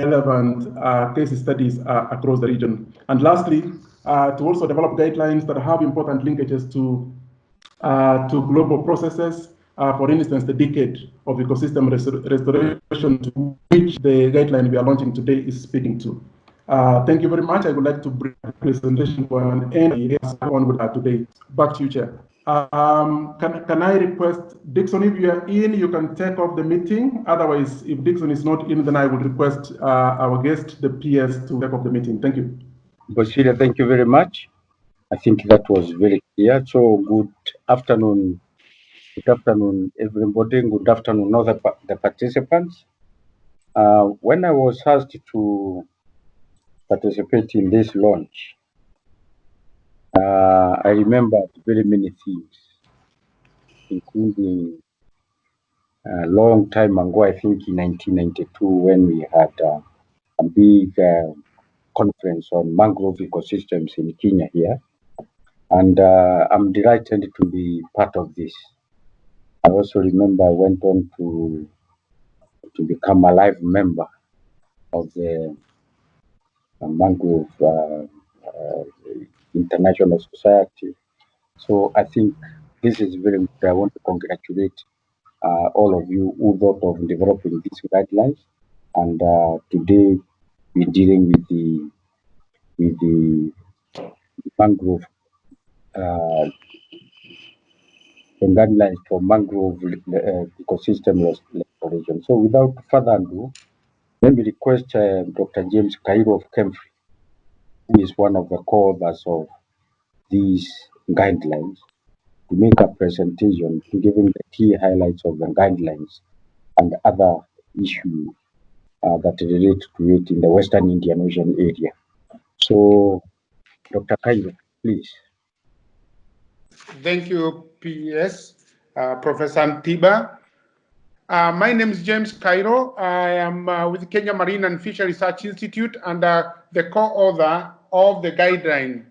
relevant case studies across the region. And lastly, to also develop guidelines that have important linkages to global processes. For instance, the decade of ecosystem restoration, to which the guideline we are launching today is speaking to. Thank you very much. I would like to bring the presentation to an end on with today. Back to you, Chair. Can I request Dixon, if you are in, you can take off the meeting. Otherwise, if Dixon is not in, then I would request our guest, the PS, to take off the meeting. Thank you. Bosida, thank you very much. I think that was very clear. So good afternoon, everybody. Good afternoon, all the participants. When I was asked to participate in this launch, I remembered very many things, including a long time ago, I think in 1992, when we had a big conference on mangrove ecosystems in Kenya here. And I'm delighted to be part of this. I also remember I went on to become a live member of the Mangrove International Society. So I think this is very good. I want to congratulate all of you who thought of developing these guidelines. And today we're dealing with the mangrove guidelines for mangrove ecosystem restoration. So without further ado, let me request Dr. James Cairo of Kemfrey, who is one of the co-authors of these guidelines, to make a presentation giving the key highlights of the guidelines and other issues that relate to it in the Western Indian Ocean area. So, Dr. Cairo, please. Thank you, PS, Professor Antiba. My name is James Cairo. I am with Kenya Marine and Fishery Research Institute and the co-author of the guideline.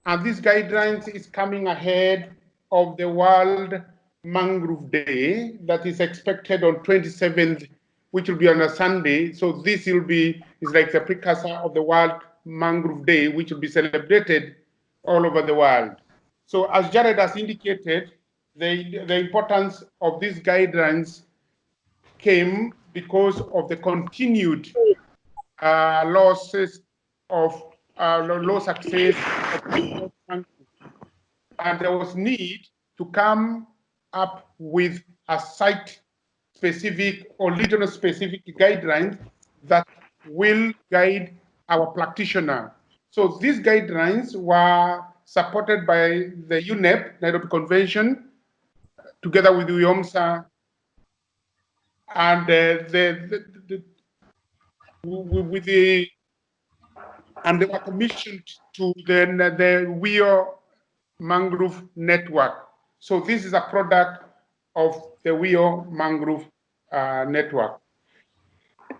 And this guideline is coming ahead of the World Mangrove Day that is expected on 27th, which will be on a Sunday. So this will be, is like the precursor of the World Mangrove Day, which will be celebrated all over the world. So as Jared has indicated, the importance of these guidelines came because of the continued losses of low success of, and there was need to come up with a site-specific or regional-specific guidelines that will guide our practitioner. So these guidelines were supported by the UNEP, Nairobi Convention, together with WIOSAP, and and they were commissioned to the WIO Mangrove Network. So this is a product of the WIO Mangrove Network.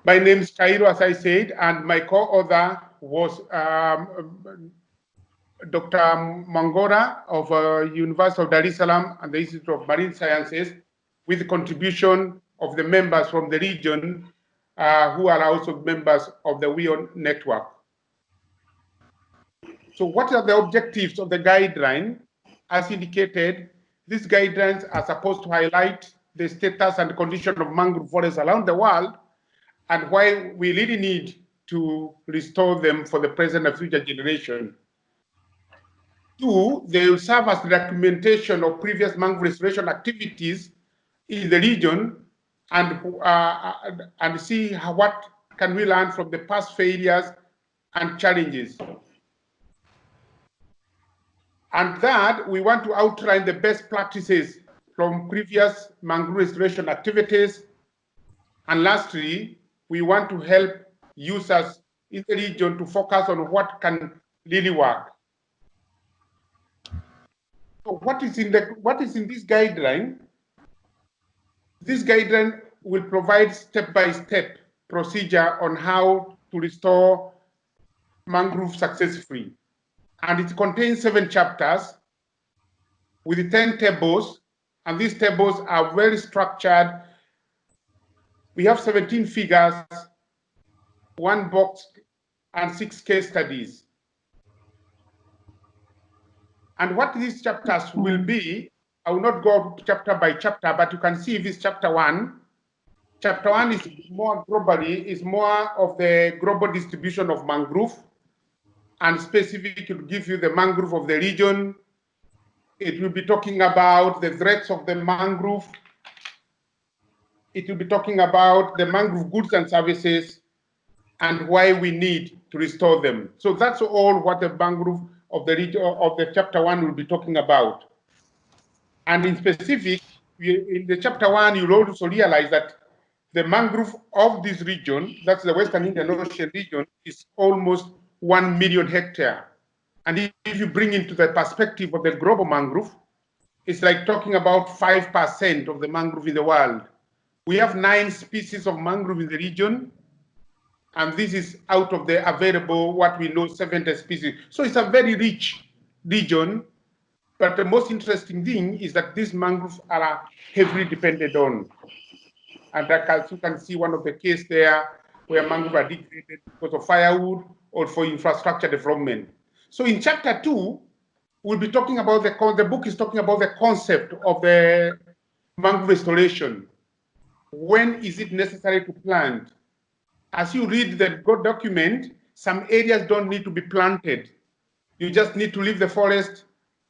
My name is Cairo, as I said, and my co-author was Dr. Mangora of University of Dar es Salaam and the Institute of Marine Sciences, with the contribution of the members from the region who are also members of the WIO network. So what are the objectives of the guideline? As indicated, these guidelines are supposed to highlight the status and condition of mangrove forests around the world and why we really need to restore them for the present and future generation. Two, they will serve as documentation of previous mangrove restoration activities in the region and see what can we learn from the past failures and challenges. And that, we want to outline the best practices from previous mangrove restoration activities. And lastly, we want to help users in the region to focus on what can really work. So what is in this guideline? This guideline will provide step-by-step procedure on how to restore mangrove successfully. And it contains 7 chapters with 10 tables, and these tables are very structured. We have 17 figures 1 box, and 6 case studies. And what these chapters will be, I will not go chapter by chapter, but you can see this chapter 1. Chapter 1 is more globally, is more of the global distribution of mangrove, and specific to give you the mangrove of the region. It will be talking about the threats of the mangrove. It will be talking about the mangrove goods and services and why we need to restore them. So that's all what the mangrove of the region of the chapter 1 will be talking about. And in specific, in the chapter 1, you'll also realize that the mangrove of this region, that's the Western Indian Ocean region, is almost 1 million hectares. And if you bring into the perspective of the global mangrove, it's like talking about 5% of the mangrove in the world. We have 9 species of mangrove in the region, and this is out of the available, what we know, 70 species. So it's a very rich region, but the most interesting thing is that these mangroves are heavily depended on. And as you can see, one of the cases there, where mangroves are degraded because of firewood or for infrastructure development. So in chapter 2, we'll be talking about the book is talking about the concept of the mangrove restoration. When is it necessary to plant? As you read the document, some areas don't need to be planted. You just need to leave the forest.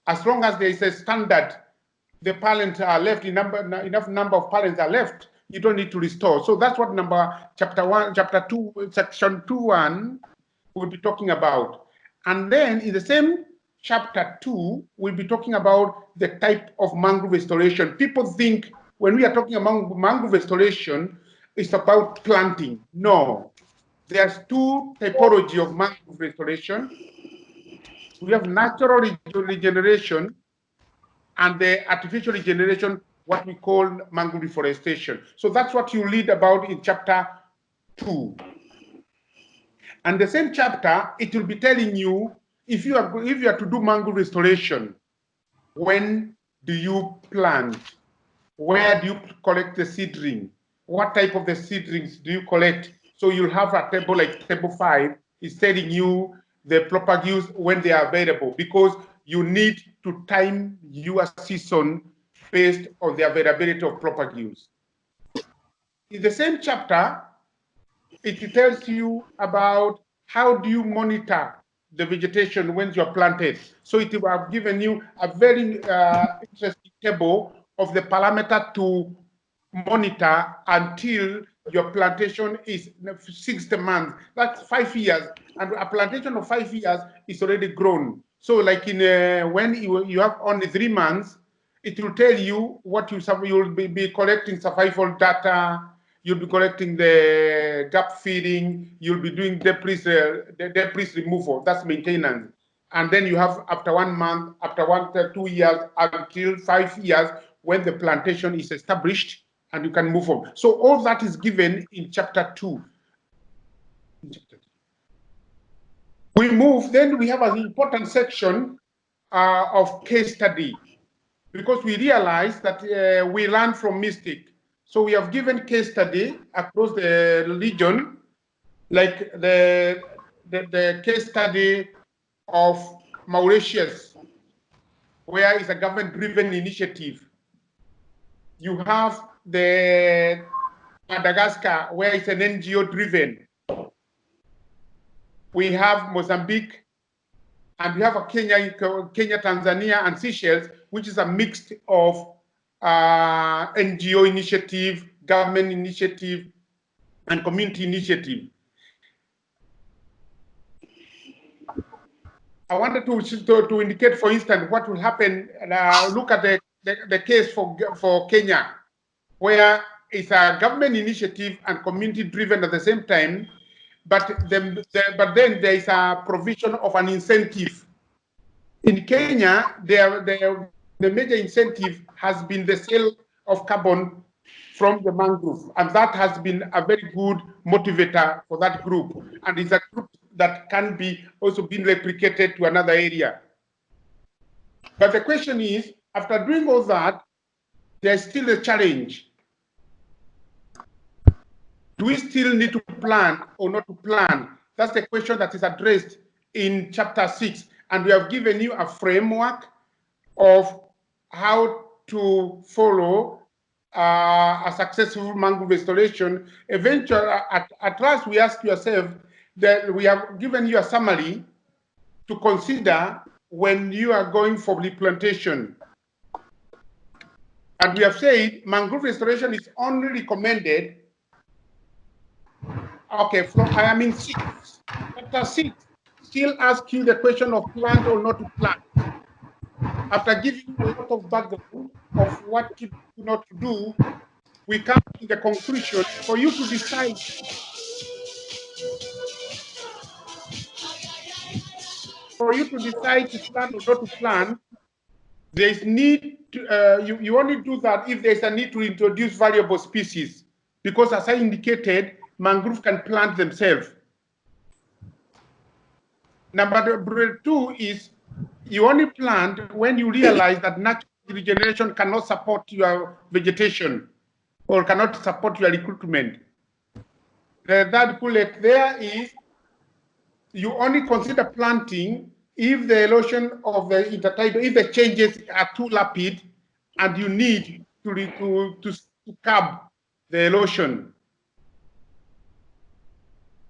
As long as there is a standard, the parents are left, enough number of parents are left, you don't need to restore. So that's what chapter 2, section 2.1 will be talking about. And then in the same chapter 2, we'll be talking about the type of mangrove restoration. People think when we are talking about mangrove restoration, it's about planting. No, there's 2 typology of mangrove restoration. We have natural regeneration and the artificial regeneration, what we call mangrove reforestation. So that's what you read about in chapter 2. And the same chapter, it will be telling you if you are to do mangrove restoration, when do you plant? Where do you collect the seedling? What type of the seedlings do you collect? So you'll have a table like table 5 is telling you the propagules when they are available, because you need to time your season based on the availability of propagules. In the same chapter, it tells you about how do you monitor the vegetation when you're planted. So it will have given you a very interesting table of the parameter to monitor until your plantation is 60 months. That's 5 years, and a plantation of 5 years is already grown. So like in when you have only 3 months, it will tell you what you'll be collecting survival data. You'll be collecting the gap feeding. You'll be doing debris removal. That's maintenance. And then you have after 1 month, after 2 years, until 5 years, when the plantation is established, and you can move on. So all that is given in chapter 2. We move, then we have an important section of case study, because we realize that we learn from mistake. So we have given case study across the region, like the case study of Mauritius, where it's a government-driven initiative. You have the Madagascar, where it's an NGO-driven. We have Mozambique, and we have a Kenya, Tanzania, and Seychelles, which is a mix of NGO initiative, government initiative, and community initiative. I wanted to indicate, for instance, what will happen. Look at the case for Kenya, where it's a government initiative and community driven at the same time, but then there is a provision of an incentive. In Kenya, the major incentive has been the sale of carbon from the mangrove, and that has been a very good motivator for that group, and it's a group that can be also been replicated to another area. But the question is, after doing all that, there's still a challenge. Do we still need to plan or not to plan? That's the question that is addressed in chapter 6. And we have given you a framework of how to follow a successful mangrove restoration. Eventually, at last, we ask yourself that we have given you a summary to consider when you are going for replantation. And we have said mangrove restoration is only recommended. Okay, I am in 6. Chapter 6 still ask you the question of plant or not to plant. After giving you a lot of background of what to do, not to do, we come to the conclusion for you to decide. For you to decide to plant or not to plant, there is need to, you only do that if there's a need to introduce valuable species, because as I indicated, mangrove can plant themselves. Number 2 is you only plant when you realize that natural regeneration cannot support your vegetation or cannot support your recruitment. The third bullet there is you only consider planting if the erosion of the intertidal, if the changes are too rapid and you need to curb the erosion.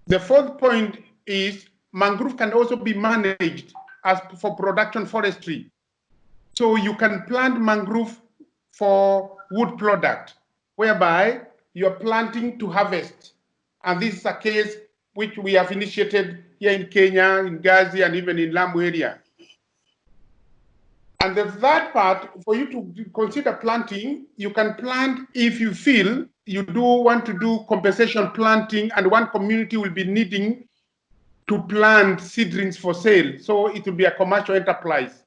The 4th point is mangrove can also be managed as for production forestry. So you can plant mangrove for wood product, whereby you're planting to harvest. And this is a case which we have initiated here in Kenya, in Gazi, and even in Lamu area. And the third part, for you to consider planting, you can plant if you feel you do want to do compensation planting, and one community will be needing to plant seedlings for sale. So it will be a commercial enterprise.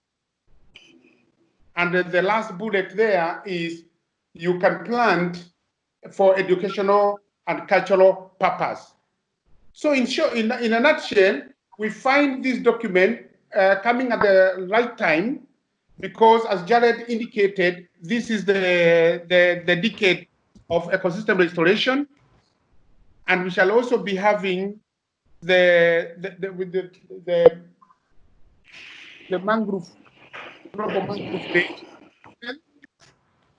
And the last bullet there is you can plant for educational and cultural purpose. So in short, in a nutshell, we find this document coming at the right time, because as Jared indicated, this is the decade of ecosystem restoration. And we shall also be having the mangrove, global mangrove day.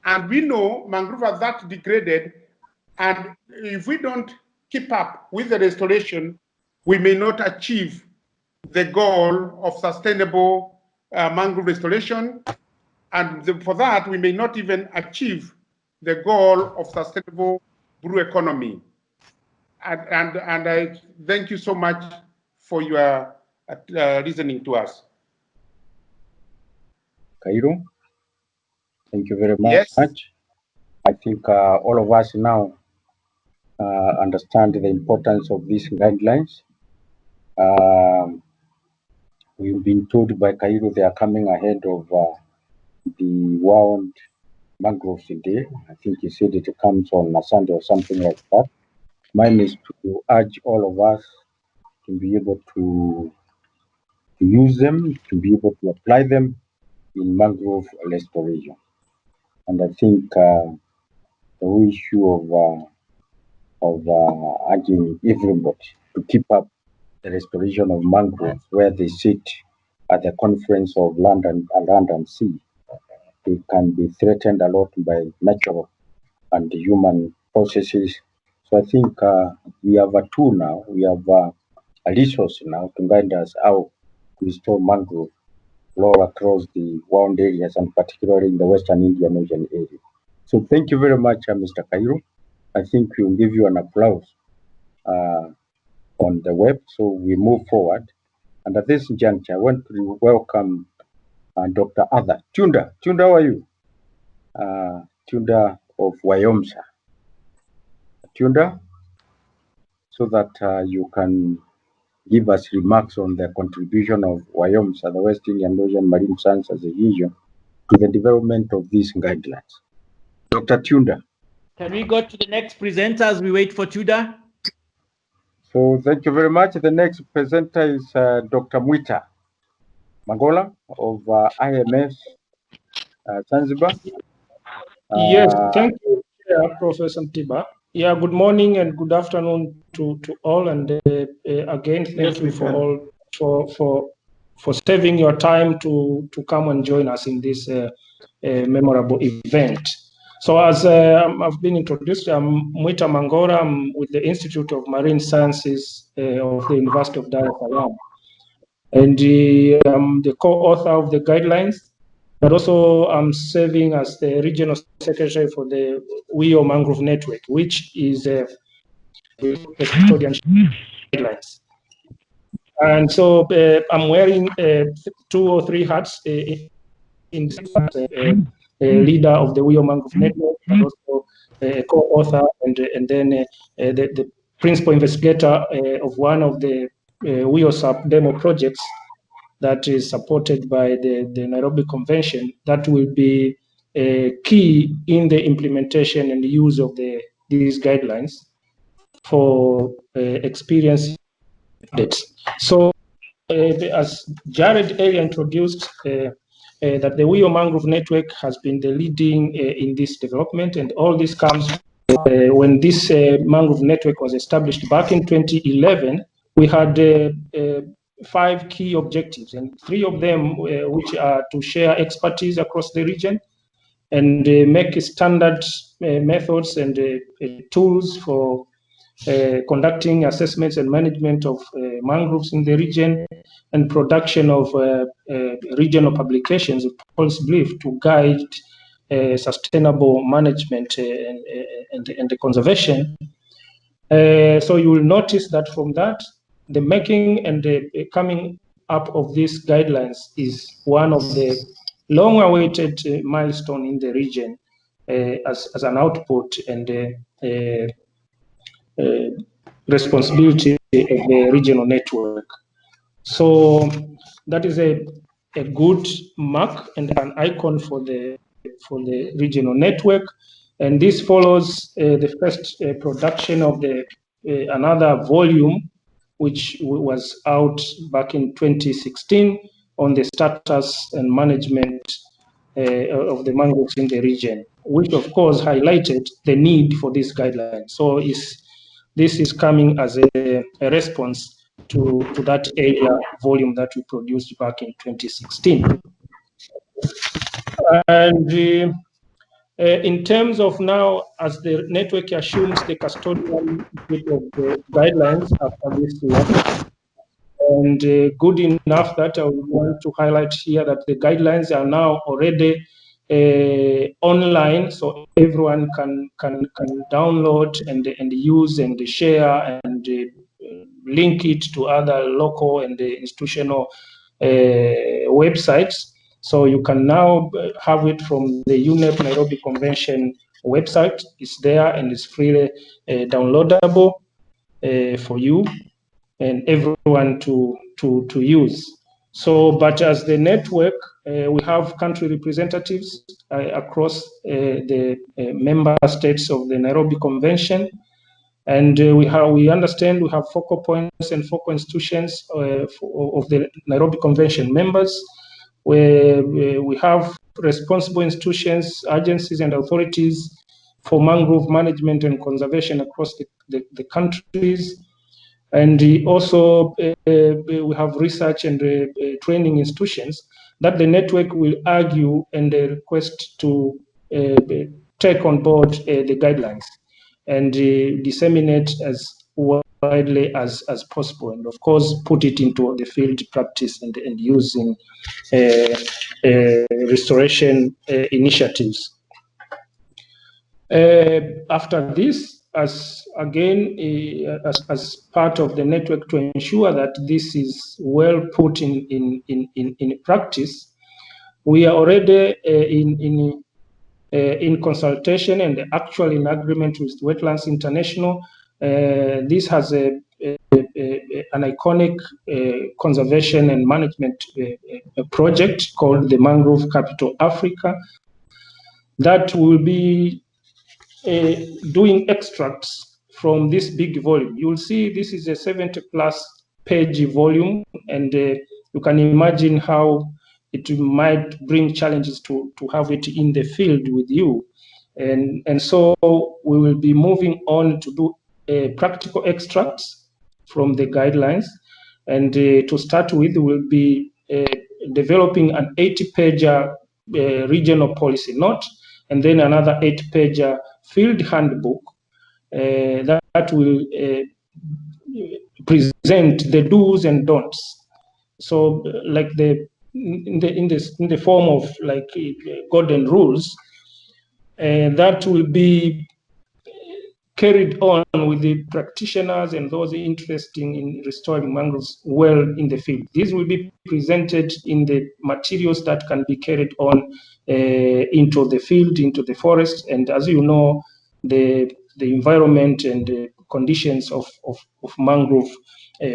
And we know mangrove are that degraded, and if we don't keep up with the restoration, we may not achieve the goal of sustainable mangrove restoration. And for that, we may not even achieve the goal of sustainable blue economy. And I thank you so much for your listening to us. Cairo, thank you very much. Yes. I think all of us now understand the importance of these guidelines. We've been told by Cairo they are coming ahead of the World Mangroves Day. I think he said it comes on a Sunday or something like that. Mine is to urge all of us to be able to use them, to be able to apply them in mangrove restoration. And I think the issue of urging everybody to keep up the restoration of mangroves, where they sit at the conference of land and sea, they can be threatened a lot by natural and human processes. So I think we have a tool now, we have a resource now to guide us how to restore mangrove all across the wound areas, and particularly in the Western Indian Ocean area. So thank you very much, Mr. Cairo. I think we'll give you an applause on the web, so we move forward. And at this juncture, I want to welcome Dr. Ada Tunda. Tunda, how are you? Tunda of WIOSAP. Tunda, so that you can give us remarks on the contribution of WIOSAP, the West Indian Ocean Marine Sciences Division, to the development of these guidelines. Dr. Tunda. Can we go to the next presenter as we wait for Tunda? So thank you very much. The next presenter is Dr. Mwita Magola of IMS Zanzibar. Yes, thank you, Professor Tiba. Yeah, good morning and good afternoon to all, and again, thank you for all for saving your time to come and join us in this memorable event. So as I've been introduced, I'm Mwita Mangora. I'm with the Institute of Marine Sciences of the University of Dar es Salaam, and I'm the co-author of the guidelines, but also I'm serving as the regional secretary for the WIO Mangrove Network, which is the custodian guidelines. And so I'm wearing 2 or 3 hats in a leader of the WIO Mangrove Network, but also a co-author and then the principal investigator of one of the WIOSAP demo projects that is supported by the Nairobi Convention that will be key in the implementation and use of these guidelines for experience updates. So as Jared earlier introduced, that the WIO Mangrove Network has been the leading in this development, and all this comes when this Mangrove Network was established back in 2011. We had 5 key objectives, and 3 of them which are to share expertise across the region and make standard methods and tools for conducting assessments and management of mangroves in the region, and production of regional publications, policy brief to guide sustainable management and the conservation. So you will notice that from that, the making and the coming up of these guidelines is one of the long-awaited milestone in the region as an output and responsibility of the regional network. So that is a good mark and an icon for the regional network. And this follows the first production of the another volume, which was out back in 2016 on the status and management of the mangroves in the region, which of course highlighted the need for this guideline. So this is coming as a response to that area volume that we produced back in 2016. And in terms of now, as the network assumes the custodian of the guidelines after this year, and good enough that I would want to highlight here that the guidelines are now already online, so everyone can download and use and share and link it to other local and institutional websites. So you can now have it from the UNEP Nairobi Convention website. It's there and it's freely downloadable for you and everyone to use. So, but as the network, we have country representatives across the member states of the Nairobi Convention, and we understand we have focal points and focal institutions of the Nairobi Convention members, where we have responsible institutions, agencies, and authorities for mangrove management and conservation across the countries. And also we have research and training institutions that the network will argue and request to take on board the guidelines and disseminate as widely as possible, and of course put it into the field practice and using restoration initiatives. After this, as part of the network to ensure that this is well put in practice, we are already in consultation and actually in agreement with Wetlands International. This has an iconic conservation and management project called the Mangrove Capital Africa that will be doing extracts from this big volume. You will see this is a 70+ page volume, and you can imagine how it might bring challenges to have it in the field with you. And so we will be moving on to do practical extracts from the guidelines. And to start with, we'll be developing an 80-pager regional policy note, and then another 8-pager field handbook that will present the do's and don'ts. So, like in the form of like golden rules, that will be carried on with the practitioners and those interested in restoring mangroves well in the field. These will be presented in the materials that can be carried on into the field, into the forest. And as you know, the environment and the conditions of mangrove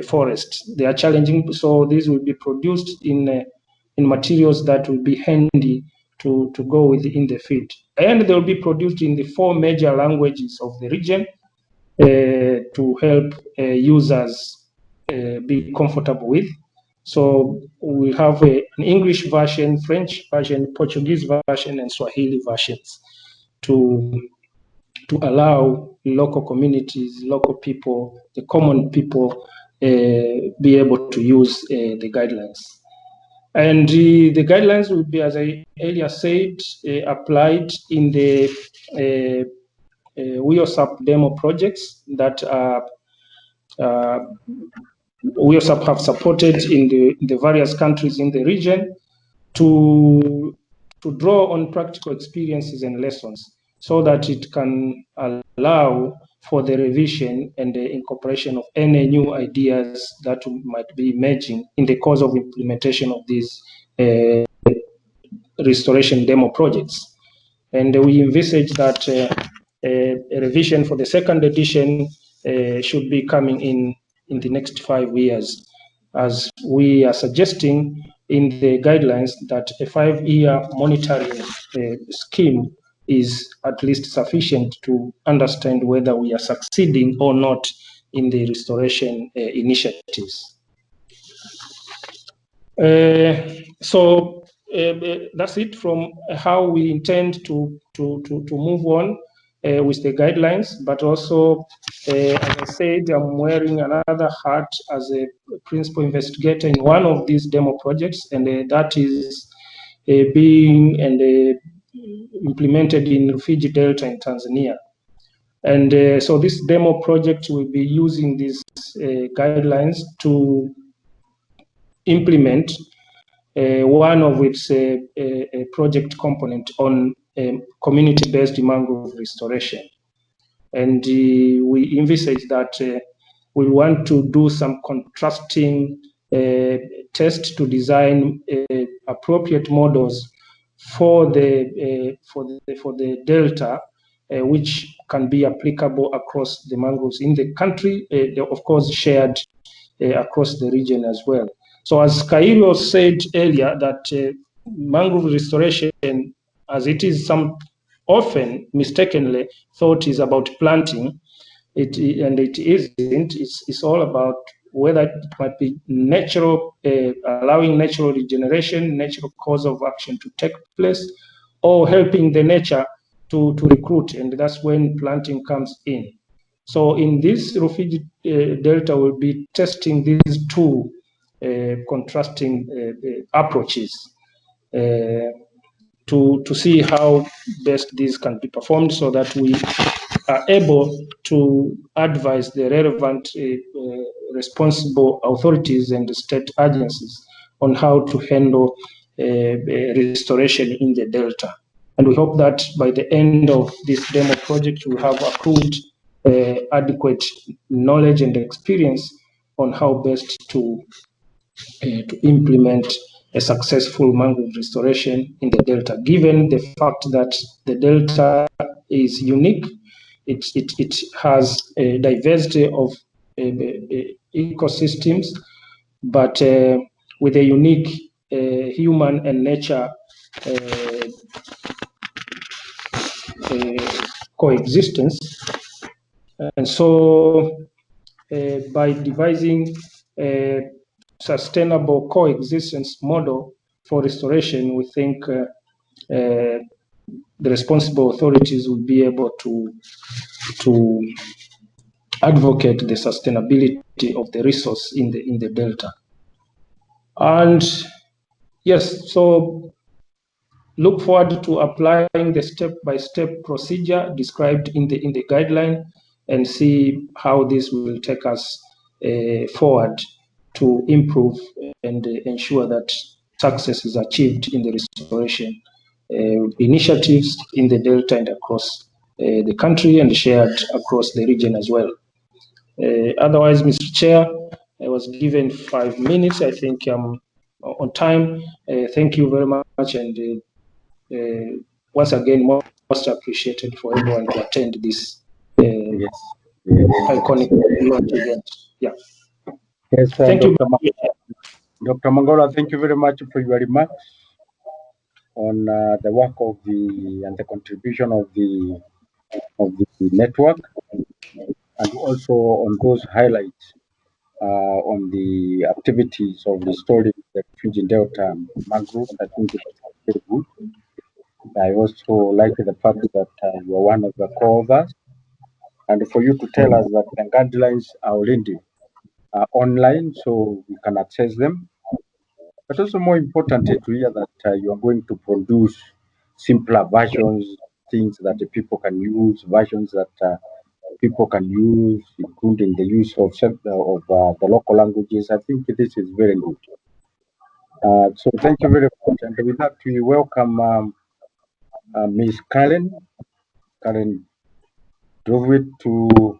forests, they are challenging. So these will be produced in materials that will be handy to go within the field. And they will be produced in the 4 major languages of the region to help users be comfortable with. So we have an English version, French version, Portuguese version, and Swahili versions to allow local communities, local people, the common people be able to use the guidelines. And the guidelines will be, as I earlier said, applied in the WIOSAP demo projects that WIOSAP have supported in the various countries in the region to draw on practical experiences and lessons so that it can allow for the revision and the incorporation of any new ideas that might be emerging in the course of implementation of these restoration demo projects. And we envisage that a revision for the 2nd edition should be coming in the next 5 years, as we are suggesting in the guidelines that a 5-year monitoring scheme is at least sufficient to understand whether we are succeeding or not in the restoration initiatives. So that's it from how we intend to move on with the guidelines, but also, as I said, I'm wearing another hat as a principal investigator in one of these demo projects, and that is being implemented in Rufiji Delta in Tanzania. And so this demo project will be using these guidelines to implement one of its a project component on community-based mangrove restoration. And we envisage that we want to do some contrasting tests to design appropriate models for the delta, which can be applicable across the mangroves in the country, of course shared across the region as well. So as Kairo said earlier, that mangrove restoration, as it is often mistakenly thought is about planting, and it isn't. It's all about whether it might be natural, allowing natural regeneration, natural cause of action to take place, or helping the nature to recruit, and that's when planting comes in. So in this Rufiji Delta, we'll be testing these 2 contrasting approaches to see how best these can be performed, so that we are able to advise the relevant responsible authorities and state agencies on how to handle restoration in the Delta. And we hope that by the end of this demo project, we have accrued adequate knowledge and experience on how best to implement a successful mangrove restoration in the Delta, given the fact that the Delta is unique. It has a diversity of ecosystems, but with a unique human and nature coexistence. And so by devising a sustainable coexistence model for restoration, we think the responsible authorities will be able to advocate the sustainability of the resource in the delta. And yes, so look forward to applying the step-by-step procedure described in the guideline and see how this will take us forward to improve and ensure that success is achieved in the restoration initiatives in the Delta and across the country and shared across the region as well. Otherwise, Mr. Chair, I was given 5 minutes. I think I'm on time. Thank you very much, and once again, most appreciated for everyone to attend this iconic launch event. Yeah. Yes, Thank you. Dr. Mangola, thank you very much for your remarks on the work of and the contribution of the network, and also on those highlights on the activities of restoring the Fiji Delta mangroves. I think it was very good. I also like the fact that you are one of the co-authors, and for you to tell us that the guidelines are already online, so we can access them. But also more importantly to hear that you are going to produce simpler versions, things that the people can use, versions that people can use, including the use of the local languages. I think this is very good. So thank you very much. And with that, we welcome Ms. Karen Druitt to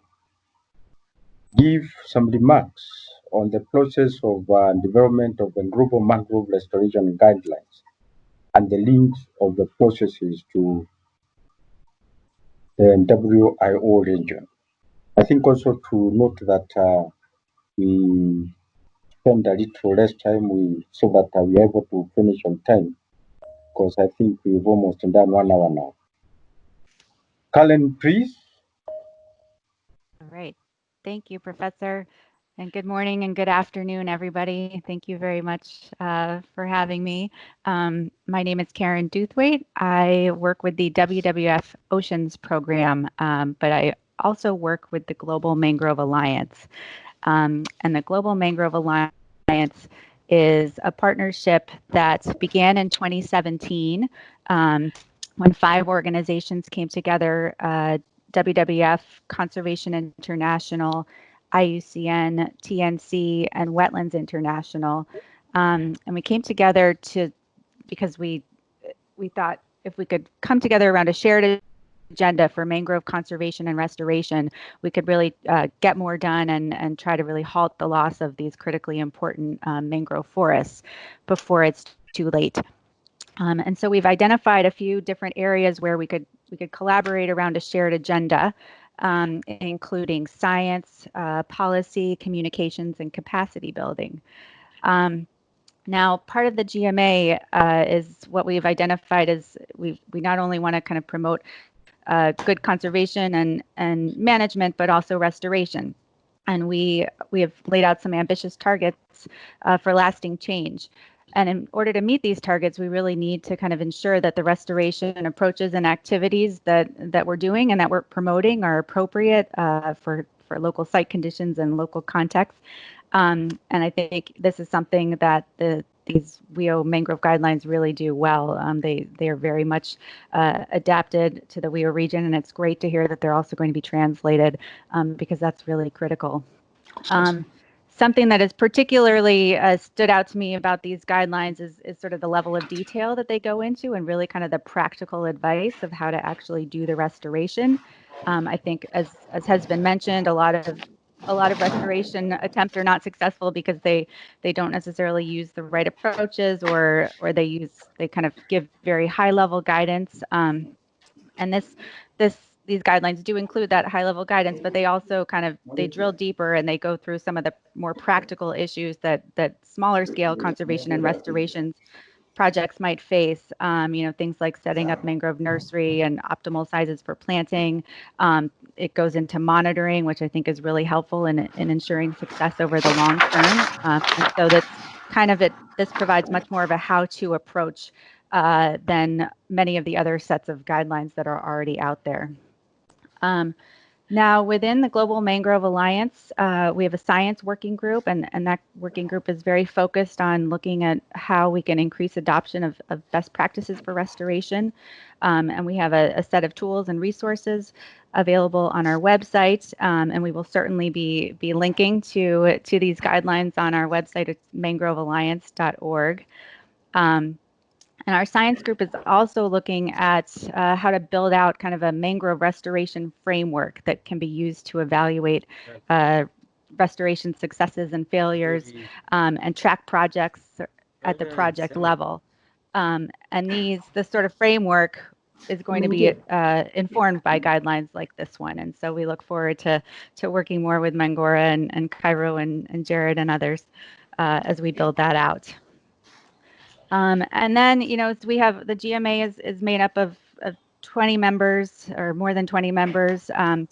give some remarks on the process of development of the global mangrove restoration guidelines and the links of the processes to the WIO region. I think also to note that we spend a little less time so that we are able to finish on time, because I think we've almost done 1 hour now. Karen, please. All right. Thank you, Professor. And good morning and good afternoon, everybody. Thank you very much for having me. My name is Karen Duthwaite. I work with the WWF Oceans program, but I also work with the Global Mangrove Alliance. And the Global Mangrove Alliance is a partnership that began in 2017 when 5 organizations came together, WWF, Conservation International, IUCN, TNC, and Wetlands International. And we came together because we thought if we could come together around a shared agenda for mangrove conservation and restoration, we could really get more done and try to really halt the loss of these critically important mangrove forests before it's too late. And so we've identified a few different areas where we could collaborate around a shared agenda, including science, policy, communications, and capacity building. Now, part of the GMA is what we've identified as we not only want to kind of promote good conservation and management, but also restoration. And we have laid out some ambitious targets for lasting change. And in order to meet these targets, we really need to kind of ensure that the restoration approaches and activities that we're doing and that we're promoting are appropriate for local site conditions and local context. And I think this is something that these WIO mangrove guidelines really do well. They are very much adapted to the WIO region, and it's great to hear that they're also going to be translated because that's really critical. Something that has particularly stood out to me about these guidelines is sort of the level of detail that they go into and really kind of the practical advice of how to actually do the restoration. I think as has been mentioned, a lot of restoration attempts are not successful because they don't necessarily use the right approaches or they kind of give very high level guidance. And these guidelines do include that high level guidance, but they also they drill deeper and they go through some of the more practical issues that smaller scale conservation and restoration projects might face, things like setting up mangrove nursery and optimal sizes for planting. It goes into monitoring, which I think is really helpful in ensuring success over the long term. And so that's this provides much more of a how-to approach than many of the other sets of guidelines that are already out there. Now, within the Global Mangrove Alliance, we have a science working group, and that working group is very focused on looking at how we can increase adoption of best practices for restoration. And we have a set of tools and resources available on our website, and we will certainly be linking to these guidelines on our website. It's mangrovealliance.org. And our science group is also looking at how to build out kind of a mangrove restoration framework that can be used to evaluate restoration successes and failures, and track projects at the project level. And this sort of framework is going to be informed by guidelines like this one. And so we look forward to working more with Mangora and Cairo and Jared and others as we build that out. And then, we have the GMA is made up of 20 members or more than 20 members, from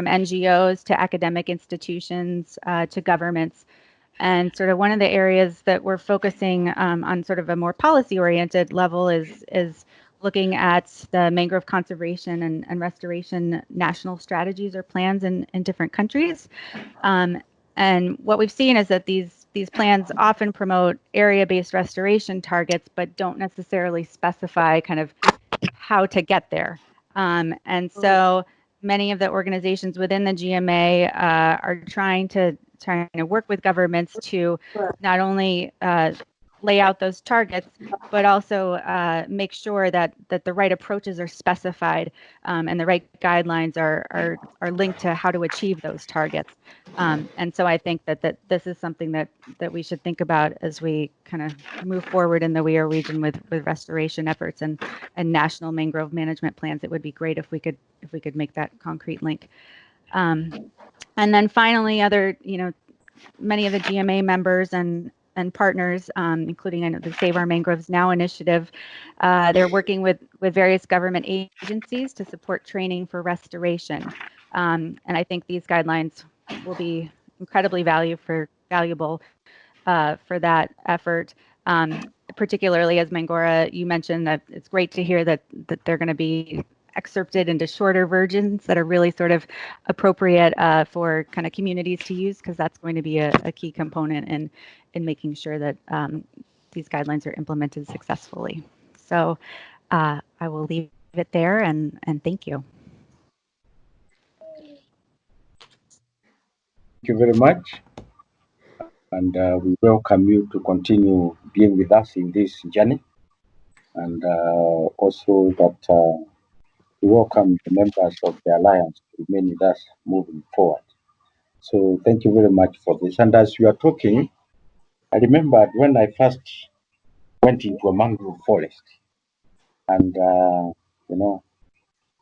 NGOs to academic institutions to governments. And sort of one of the areas that we're focusing on sort of a more policy-oriented level is looking at the mangrove conservation and restoration national strategies or plans in different countries. And what we've seen is that these plans often promote area-based restoration targets, but don't necessarily specify kind of how to get there. And so many of the organizations within the GMA are trying to work with governments to not only lay out those targets, but also make sure that the right approaches are specified, and the right guidelines are linked to how to achieve those targets. And so I think that this is something that we should think about as we kind of move forward in the WIO region with restoration efforts and national mangrove management plans. It would be great if we could make that concrete link. And then finally, many of the GMA members and partners, including the Save Our Mangroves Now initiative, they're working with various government agencies to support training for restoration. And I think these guidelines will be incredibly valuable for that effort. Particularly as Mangora, you mentioned that it's great to hear that they're going to be excerpted into shorter versions that are really sort of appropriate for kind of communities to use, because that's going to be a key component in making sure that these guidelines are implemented successfully. So I will leave it there and thank you. Thank you very much. And we welcome you to continue being with us in this journey. And also that we welcome the members of the Alliance to remain with us moving forward. So thank you very much for this. And as you are talking, I remembered when I first went into a mangrove forest, and in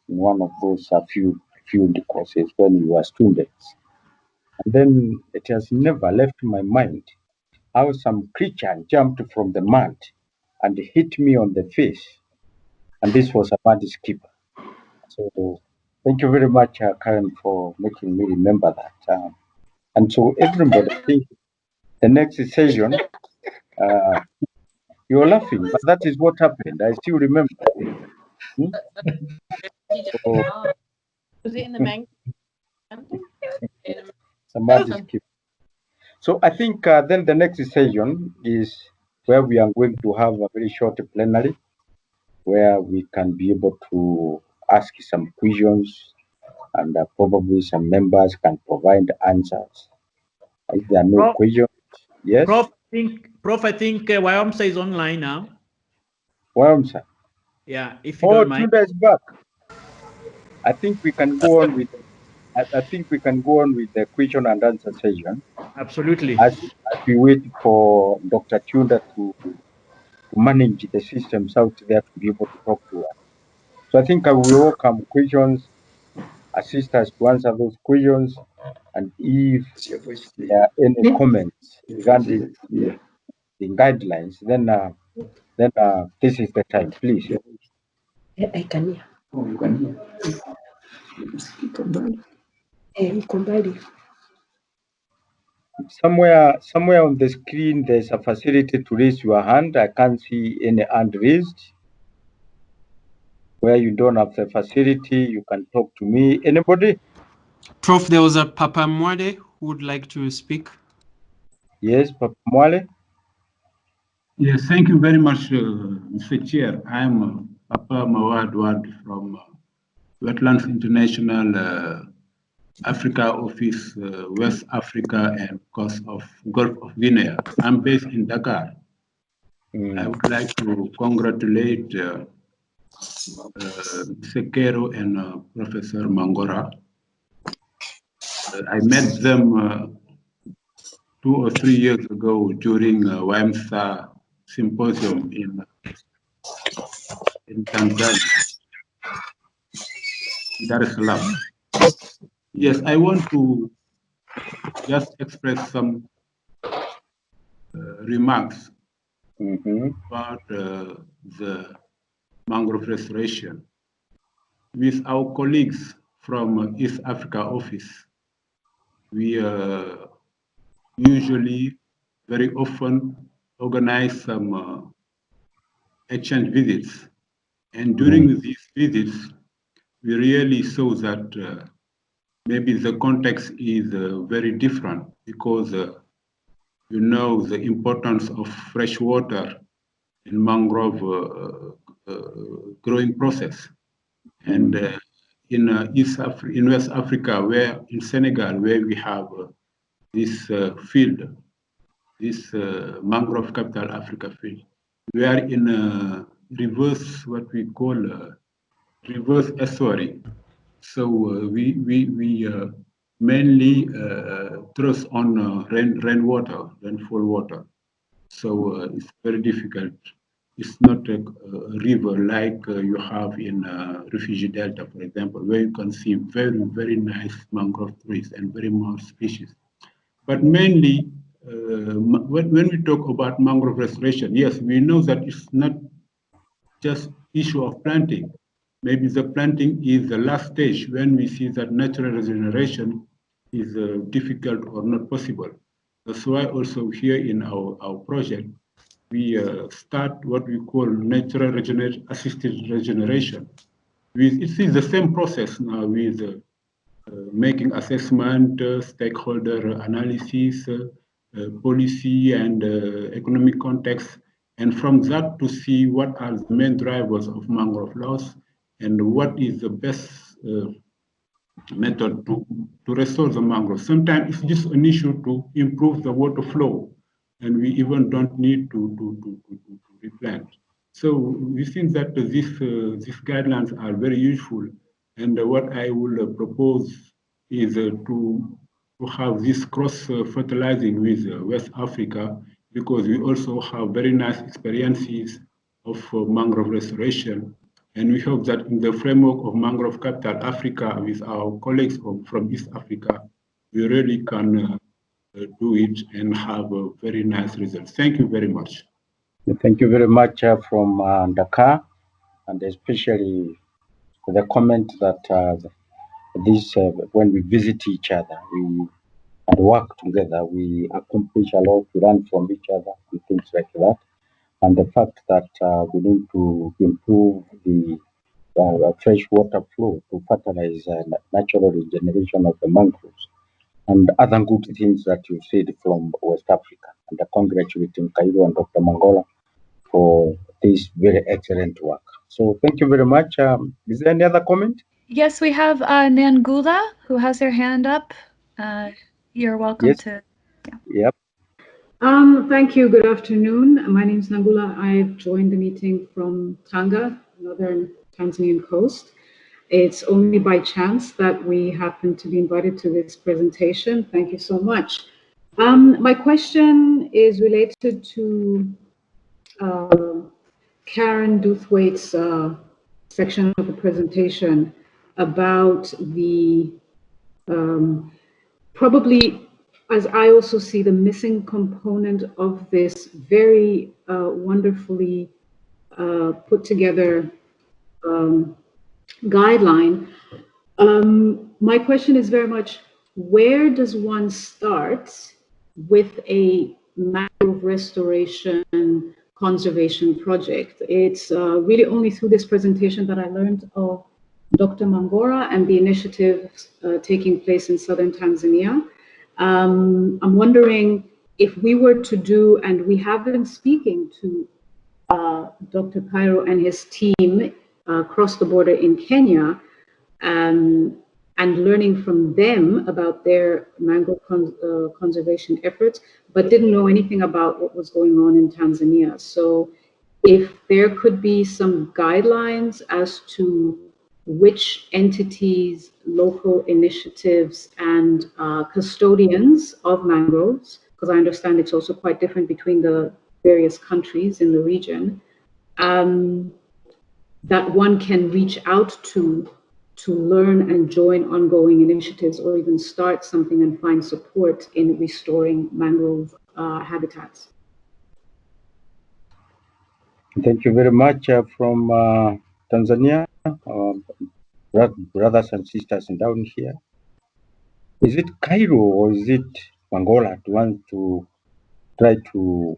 one of those field courses when we were students, and then it has never left my mind how some creature jumped from the mud and hit me on the face, and this was a mud skipper. So thank you very much, Karen, for making me remember that. And so everybody, I think the next session, you're laughing, but that is what happened. I still remember. So, was it in the mango? somebody skip. So I think then the next session is where we are going to have a very short plenary, where we can be able to ask some questions, and probably some members can provide answers. If there are no questions, yes. Prof, I think WIOMSA is online now. WIOMSA. Yeah, if you don't mind. Tunda is back. I think we can go on with. I think we can go on with the question and answer session. Absolutely. As we wait for Dr. Tunda to manage the systems out there to be able to talk to us. So I think I will welcome questions, assist us to answer those questions, and if there are any comments regarding the guidelines, then this is the time, please. I can hear. Oh, you can hear. Somewhere on the screen, there's a facility to raise your hand. I can't see any hand raised. Where you don't have the facility, you can talk to me. Anybody? Prof, there was a Papa Mwade who would like to speak. Yes, Papa Mwale. Yes, thank you very much, Mr. Chair. I'm Papa Mawad Wad from Wetlands International Africa Office, West Africa and Coast of Gulf of Guinea. I'm based in Dakar. I would like to congratulate Mr. Kero and Professor Mangora. I met them 2 or 3 years ago during WIMSA symposium in Tanzania, Dar es Salaam. Yes, I want to just express some remarks about the mangrove restoration. With our colleagues from East Africa office, we usually very often organize some exchange visits. And during these visits, we really saw that maybe the context is very different because you know the importance of fresh water in mangrove growing process. And in West Africa, where in Senegal, where we have this field, this mangrove capital Africa field, we are in a reverse, what we call reverse estuary. So we mainly trust on rainwater, rainfall water. So it's very difficult. It's not a river like you have in refugee delta, for example, where you can see very, very nice mangrove trees and very more species. But mainly, when we talk about mangrove restoration, yes, we know that it's not just issue of planting. Maybe the planting is the last stage when we see that natural regeneration is difficult or not possible. That's why also here in our project, we start what we call natural assisted regeneration. It is the same process now with making assessment, stakeholder analysis, policy and economic context, and from that to see what are the main drivers of mangrove loss and what is the best method to restore the mangrove. Sometimes it's just an issue to improve the water flow, and we even don't need to replant. So we think that these guidelines are very useful, and what I will propose is to have this cross-fertilizing with West Africa, because we also have very nice experiences of mangrove restoration. And we hope that in the framework of Mangrove Capital Africa with our colleagues from East Africa, we really can do it and have a very nice result. Thank you very much. Thank you very much from Dakar, and especially the comment that when we visit each other, we and work together, we accomplish a lot, we learn from each other and things like that. And the fact that we need to improve the fresh water flow to fertilize natural regeneration of the mangroves and other good things that you said from West Africa. And I congratulate Cairo and Dr. Mangola for this very excellent work. So thank you very much. Is there any other comment? Yes, we have Nangula who has her hand up. You're welcome to. Yeah. Yep. Thank you. Good afternoon. My name is Nangula. I've joined the meeting from Tanga, northern Tanzanian coast. It's only by chance that we happen to be invited to this presentation. Thank you so much. My question is related to Karen Duthwaite's section of the presentation about the probably, as I also see, the missing component of this very wonderfully put together guideline. My question is very much, where does one start with a mangrove restoration conservation project. It's really only through this presentation that I learned of Dr. Mangora and the initiatives taking place in southern Tanzania. I'm wondering if we were to do, and we have been speaking to Dr. Cairo and his team across the border in Kenya, and learning from them about their mangrove conservation efforts, but didn't know anything about what was going on in Tanzania. So if there could be some guidelines as to which entities, local initiatives, and custodians of mangroves, because I understand it's also quite different between the various countries in the region, that one can reach out to learn and join ongoing initiatives, or even start something and find support in restoring mangrove habitats. Thank you very much from Tanzania, brothers and sisters down here. Is it Cairo or is it Mangola to want to try to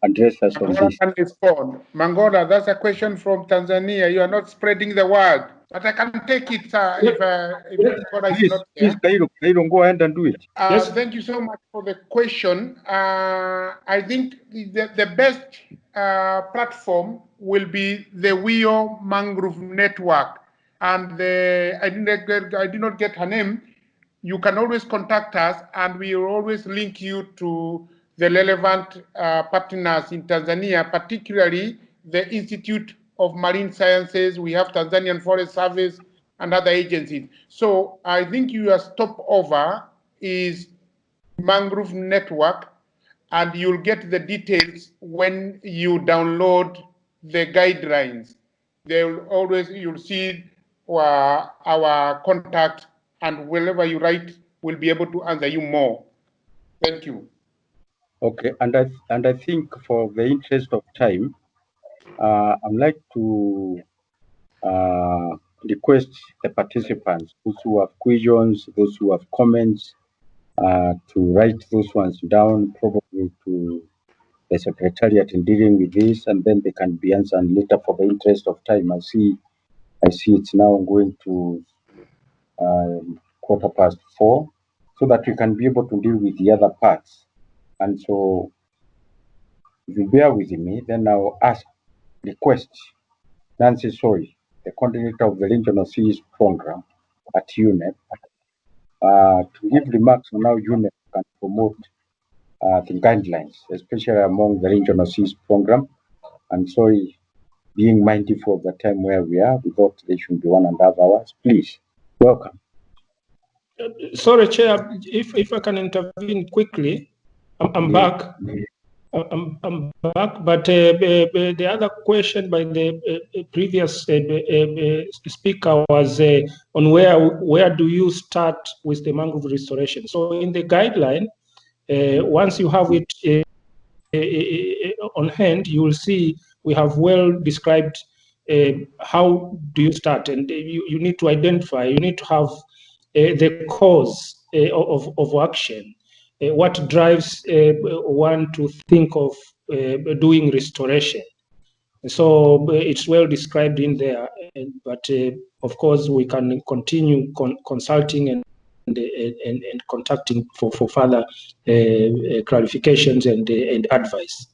address us on this? Can respond. Mangola, that's a question from Tanzania. You are not spreading the word, but I can take it if Mangola is not here. Please, Cairo, go ahead and do it. Yes. Thank you so much for the question. I think the best platform will be the WIO Mangrove Network, and I did not get her name. You can always contact us, and we will always link you to the relevant partners in Tanzania, particularly the Institute of Marine Sciences. We have Tanzanian Forest Service and other agencies. So I think your stopover is Mangrove Network, and you'll get the details when you download the guidelines. You'll see our contact, and wherever you write, we'll be able to answer you more. Thank you. Okay, and I think for the interest of time, I'd like to request the participants, those who have questions, those who have comments, to write those ones down, probably to the Secretariat in dealing with this, and then they can be answered later. For the interest of time, I see it's now going to 4:15, so that we can be able to deal with the other parts. And so, if you bear with me, then I'll request Nancy Soy, the coordinator of the Regional Seas Program at UNEP, to give remarks on how UNEP can promote the guidelines, especially among the Regional Seas Program. And Soy, being mindful of the time where we are, we thought they should be 1.5 hours. Please, welcome. Sorry, Chair, if I can intervene quickly, I'm back. I'm back, but the other question by the previous speaker was on where do you start with the mangrove restoration? So in the guideline, once you have it on hand, you will see we have well described how do you start, and you need to identify, you need to have the cause of action. What drives one to think of doing restoration. So it's well described in there, but of course we can continue consulting and contacting for further clarifications and advice.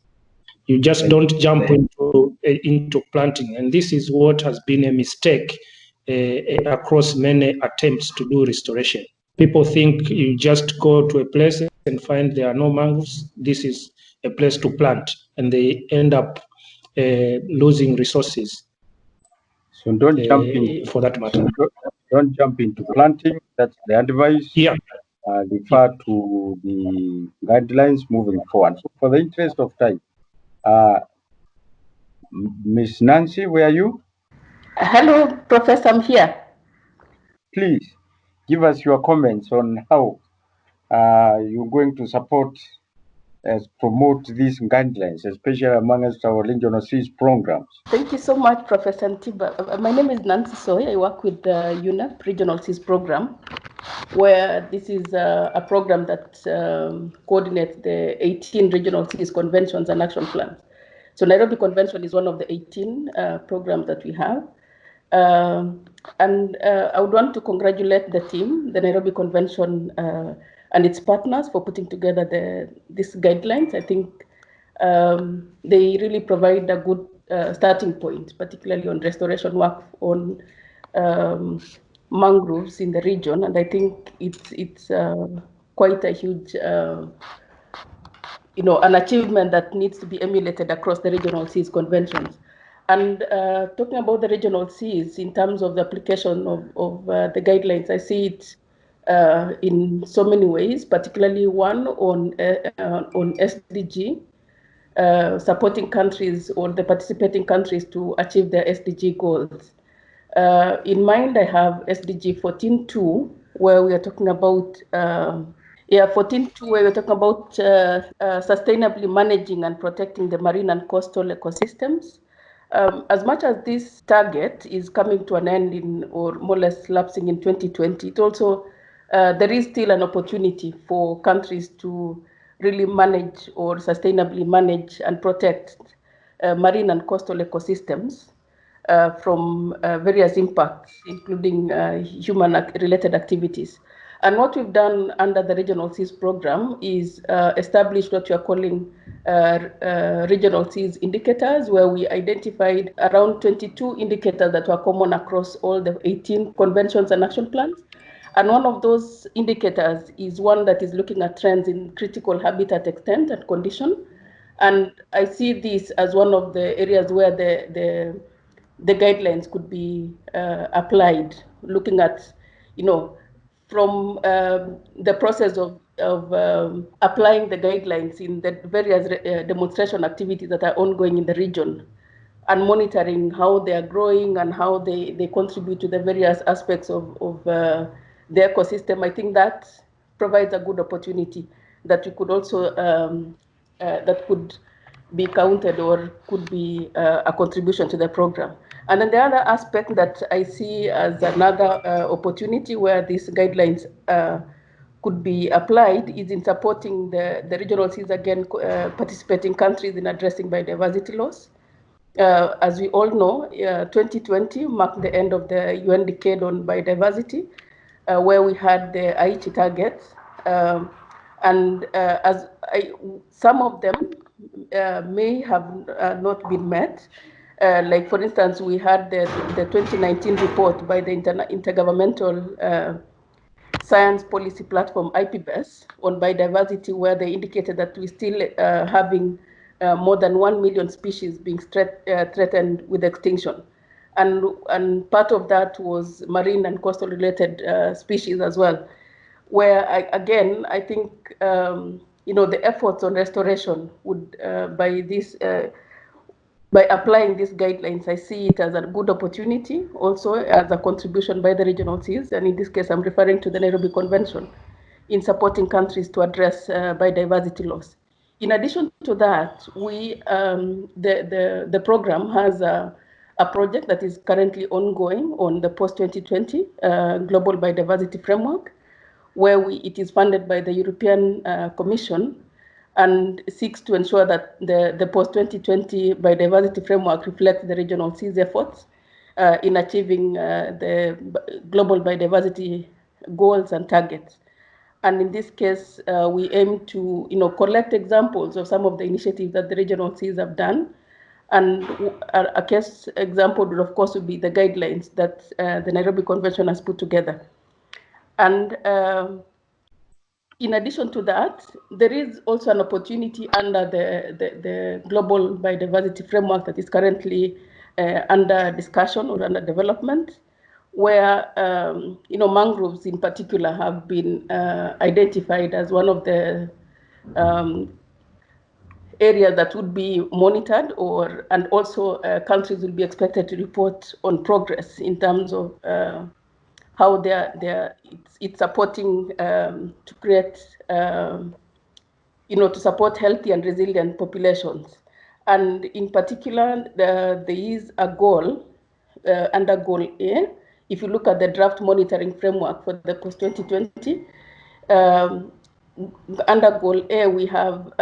You just don't jump into planting, and this is what has been a mistake across many attempts to do restoration. People think you just go to a place and find there are no mangroves. This is a place to plant, and they end up losing resources. So don't jump in for that matter. Don't jump into planting. That's the advice. Yeah. Refer to the guidelines moving forward. So for the interest of time, Miss Nancy, where are you? Hello, Professor, I'm here. Please give us your comments on how you're going to support promote these guidelines, especially amongst our regional seas programs. Thank you so much, Professor Ntiba. My name is Nancy Soy. I work with the UNEP Regional Seas Program, where this is a program that coordinates the 18 regional seas conventions and action plans. So Nairobi Convention is one of the 18 programs that we have. And I would want to congratulate the team, the Nairobi Convention and its partners for putting together these guidelines. I think they really provide a good starting point, particularly on restoration work on mangroves in the region. And I think it's quite a huge an achievement that needs to be emulated across the regional seas conventions. And talking about the regional seas in terms of the application of the guidelines, I see it in so many ways, particularly one on SDG, supporting countries or the participating countries to achieve their SDG goals. In mind, I have SDG 14.2, where we are talking about 14.2, where we're talking about sustainably managing and protecting the marine and coastal ecosystems. As much as this target is coming to an end or more or less lapsing in 2020, it also there is still an opportunity for countries to really manage or sustainably manage and protect marine and coastal ecosystems from various impacts, including human-related activities. And what we've done under the Regional Seas program is established what we are calling Regional Seas indicators, where we identified around 22 indicators that were common across all the 18 conventions and action plans. And one of those indicators is one that is looking at trends in critical habitat extent and condition. And I see this as one of the areas where the guidelines could be applied, looking at, from the process of applying the guidelines in the various demonstration activities that are ongoing in the region, and monitoring how they are growing and how they contribute to the various aspects of the ecosystem. I think that provides a good opportunity that we could also, that could be counted or could be a contribution to the program. And then the other aspect that I see as another opportunity where these guidelines could be applied is in supporting the regional seas, again, participating countries in addressing biodiversity loss. As we all know, 2020 marked the end of the UN Decade on Biodiversity, where we had the Aichi targets. Some of them may have not been met. Like, for instance, we had the 2019 report by the Intergovernmental Science Policy Platform, IPBES, on biodiversity, where they indicated that we're still having more than 1 million species being threatened with extinction. And part of that was marine and coastal related species as well, where I think the efforts on restoration would by applying these guidelines, I see it as a good opportunity, also as a contribution by the regional seas, and in this case, I'm referring to the Nairobi Convention, in supporting countries to address biodiversity loss. In addition to that, the program has a project that is currently ongoing on the post-2020 Global Biodiversity Framework, where it is funded by the European Commission, and seeks to ensure that the post-2020 biodiversity framework reflects the regional seas efforts in achieving the global biodiversity goals and targets. And in this case, we aim to collect examples of some of the initiatives that the regional seas have done. And a case example would, of course, would be the guidelines that the Nairobi Convention has put together. And in addition to that, there is also an opportunity under the Global Biodiversity Framework that is currently under discussion or under development, where mangroves in particular have been identified as one of the areas that would be monitored, and also countries will be expected to report on progress in terms of how it's supporting to create, to support healthy and resilient populations. And in particular, there is a goal under Goal A. If you look at the draft monitoring framework for the post-2020, under Goal A, we have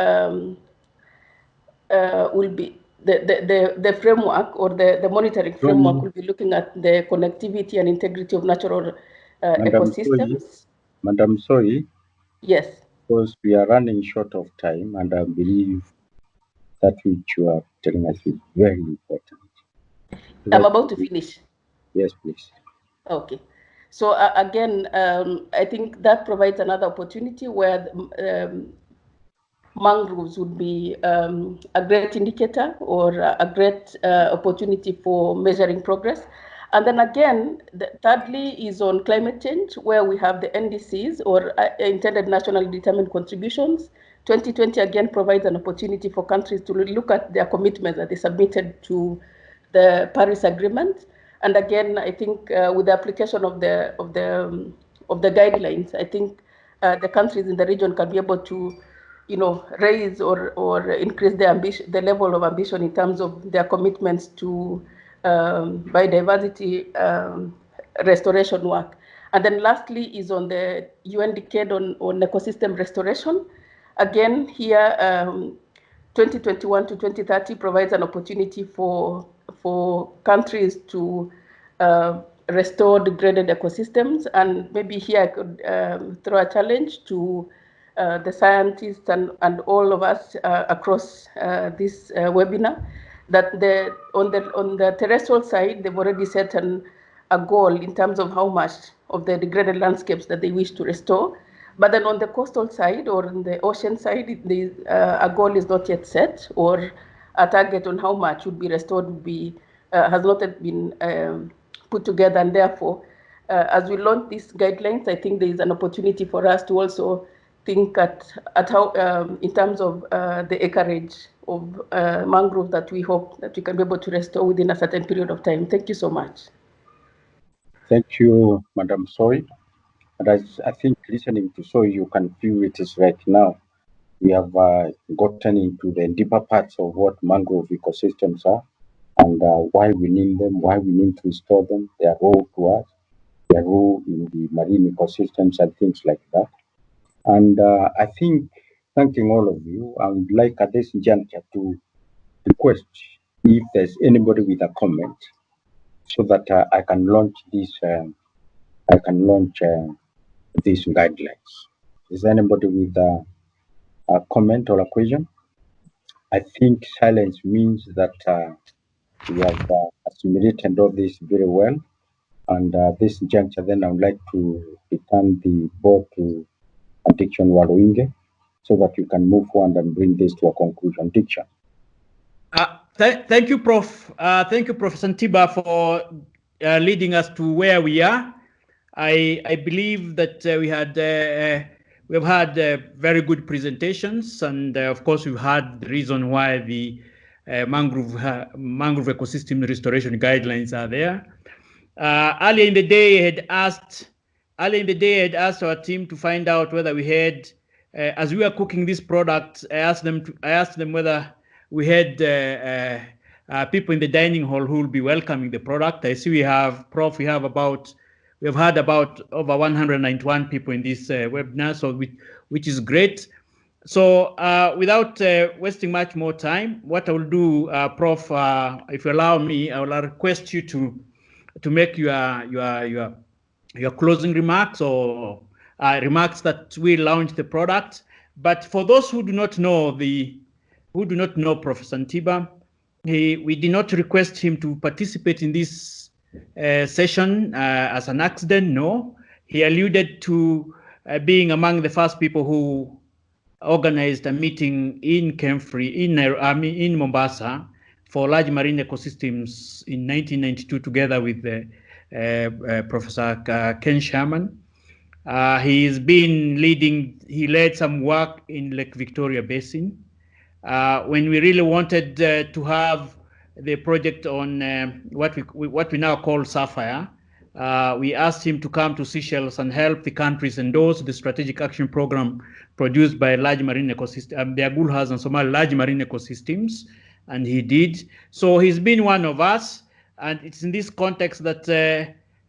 will be the framework or the monitoring framework will be looking at the connectivity and integrity of natural ecosystems. Madam Soy. Yes. Because we are running short of time, and I believe that which you are telling us is very important. I'm about to finish. Yes, please. Okay. So again, I think that provides another opportunity where mangroves would be a great indicator or a great opportunity for measuring progress. And then again, thirdly is on climate change, where we have the NDCs or intended nationally determined contributions. 2020 again provides an opportunity for countries to look at their commitments that they submitted to the Paris Agreement. And again, I think with the application of the guidelines, I think the countries in the region can be able to, raise or increase the level of ambition in terms of their commitments to biodiversity restoration work. And then lastly is on the UN Decade on Ecosystem Restoration. Again, here, 2021 to 2030 provides an opportunity for countries to restore degraded ecosystems. And maybe here I could throw a challenge to the scientists and all of us across this webinar, that on the terrestrial side, they've already set a goal in terms of how much of the degraded landscapes that they wish to restore. But then on the coastal side or on the ocean side, a goal is not yet set, or a target on how much would be restored would be has not yet been put together. And therefore, as we launch these guidelines, I think there is an opportunity for us to also think at how, in terms of the acreage of mangrove that we hope that we can be able to restore within a certain period of time. Thank you so much. Thank you, Madam Soy. And I think listening to Soy, you can feel it is right now. We have gotten into the deeper parts of what mangrove ecosystems are and why we need them, why we need to restore them, their role to us, their role in the marine ecosystems and things like that. And I think, thanking all of you, I would like at this juncture to request if there's anybody with a comment so that I can launch this. These guidelines. Is there anybody with a comment or a question? I think silence means that we have assimilated all this very well. And this juncture, then I would like to return the board to Addiction Waluinge so that you can move forward and bring this to a conclusion. Addiction. Thank you, Prof. Thank you, Professor Ntiba, for leading us to where we are. I believe that we've had very good presentations, and of course we've had the reason why the mangrove ecosystem restoration guidelines are there. Earlier in the day, I had asked our team to find out whether we had, as we were cooking this product, I asked them whether we had people in the dining hall who will be welcoming the product. I see we have, Prof, we've had about over 191 people in this webinar, so which is great. So without wasting much more time, what I will do, Prof, if you allow me, I will request you to make your closing remarks or remarks that we launch the product. But for those who do not know Professor Ntiba, we did not request him to participate in this session as an accident. No, he alluded to being among the first people who organized a meeting in Kemfri, in Mombasa, for large marine ecosystems in 1992, together with Professor Ken Sherman. He led some work in Lake Victoria Basin. When we really wanted to have the project on what we now call Sapphire, we asked him to come to Seychelles and help the countries endorse the strategic action program produced by large marine ecosystem, the Agulhas and Somali large marine ecosystems, and he did. So he's been one of us, and it's in this context that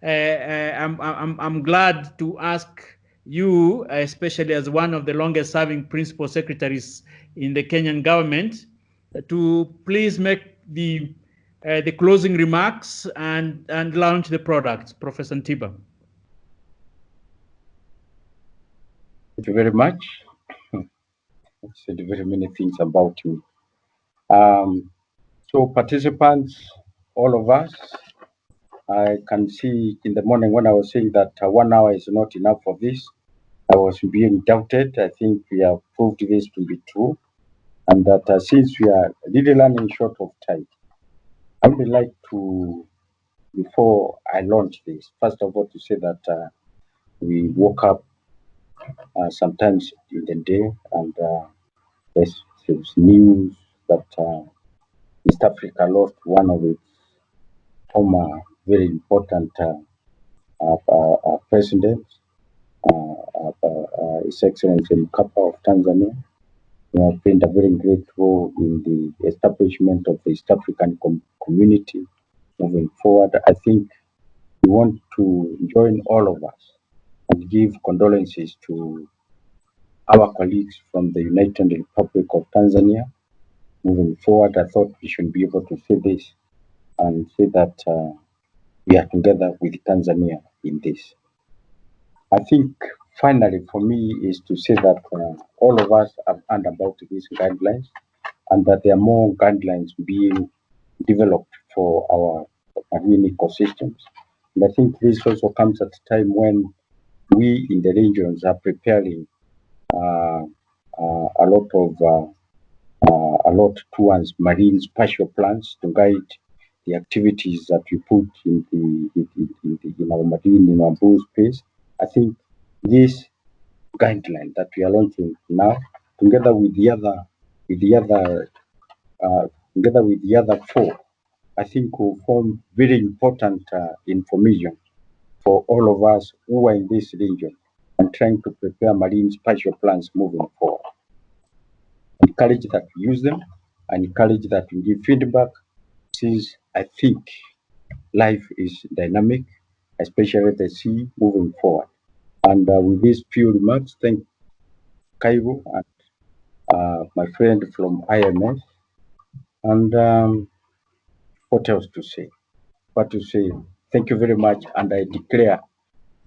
I'm glad to ask you, especially as one of the longest-serving principal secretaries in the Kenyan government, to please make the closing remarks and launch the products. Professor Ntiba. Thank you very much. I said very many things about you. So participants, all of us, I can see in the morning when I was saying that 1 hour is not enough for this, I was being doubted. I think we have proved this to be true. And that since we are really running short of time, I would like to, before I launch this, first of all to say that we woke up sometimes in the day and there's news that East Africa lost one of its former very important president, His Excellency Mkapa of Tanzania. He has played a very great role in the establishment of the East African community moving forward. I think we want to join all of us and give condolences to our colleagues from the United Republic of Tanzania. Moving forward, I thought we should be able to say this and say that we are together with Tanzania in this. I think finally for me is to say that all of us have heard about these guidelines and that there are more guidelines being developed for our marine ecosystems. And I think this also comes at a time when we in the regions are preparing a lot towards marine spatial plans to guide the activities that we put in our marine, in our blue space. I think this guideline that we are launching now, together with the other four, I think will form very important information for all of us who are in this region and trying to prepare marine spatial plans moving forward. Encourage that we use them and encourage that we give feedback, since I think life is dynamic, especially the sea moving forward. And with these few remarks, thank Cairo and my friend from IMF. And what else to say? What to say? Thank you very much, and I declare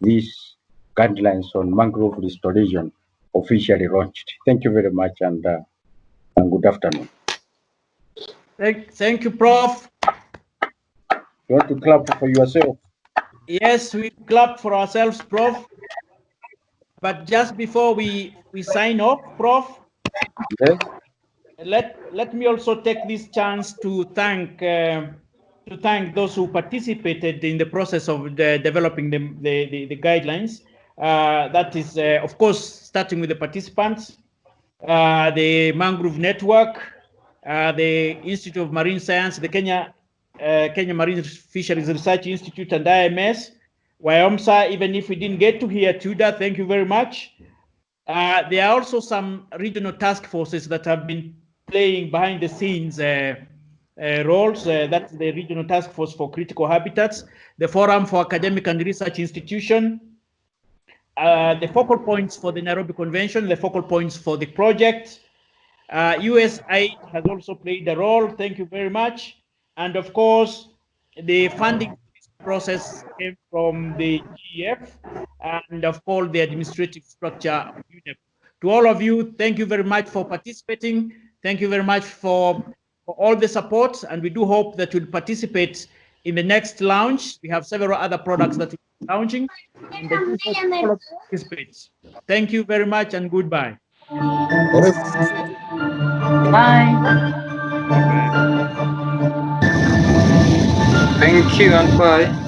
these guidelines on mangrove restoration officially launched. Thank you very much, and good afternoon. Thank you, Prof. You want to clap for yourself? Yes, we clap for ourselves, Prof. But just before we sign off, Prof, yes, let me also take this chance to thank those who participated in the process of developing the guidelines. That is, of course, starting with the participants, the Mangrove Network, the Institute of Marine Science, the Kenya Marine Fisheries Research Institute, and IMS, WIOMSA. Even if we didn't get to hear Tudor, thank you very much. There are also some regional task forces that have been playing behind the scenes roles. That's the Regional Task Force for Critical Habitats, the Forum for Academic and Research Institution, the focal points for the Nairobi Convention, the focal points for the project. USAID has also played a role. Thank you very much. And of course, the funding process came from the GEF and of course the administrative structure of UNEP. To all of you, thank you very much for participating. Thank you very much for all the support, and we do hope that you'll participate in the next launch. We have several other products that we're launching, and the people participate. Thank you very much and goodbye. Bye. Thank you and bye.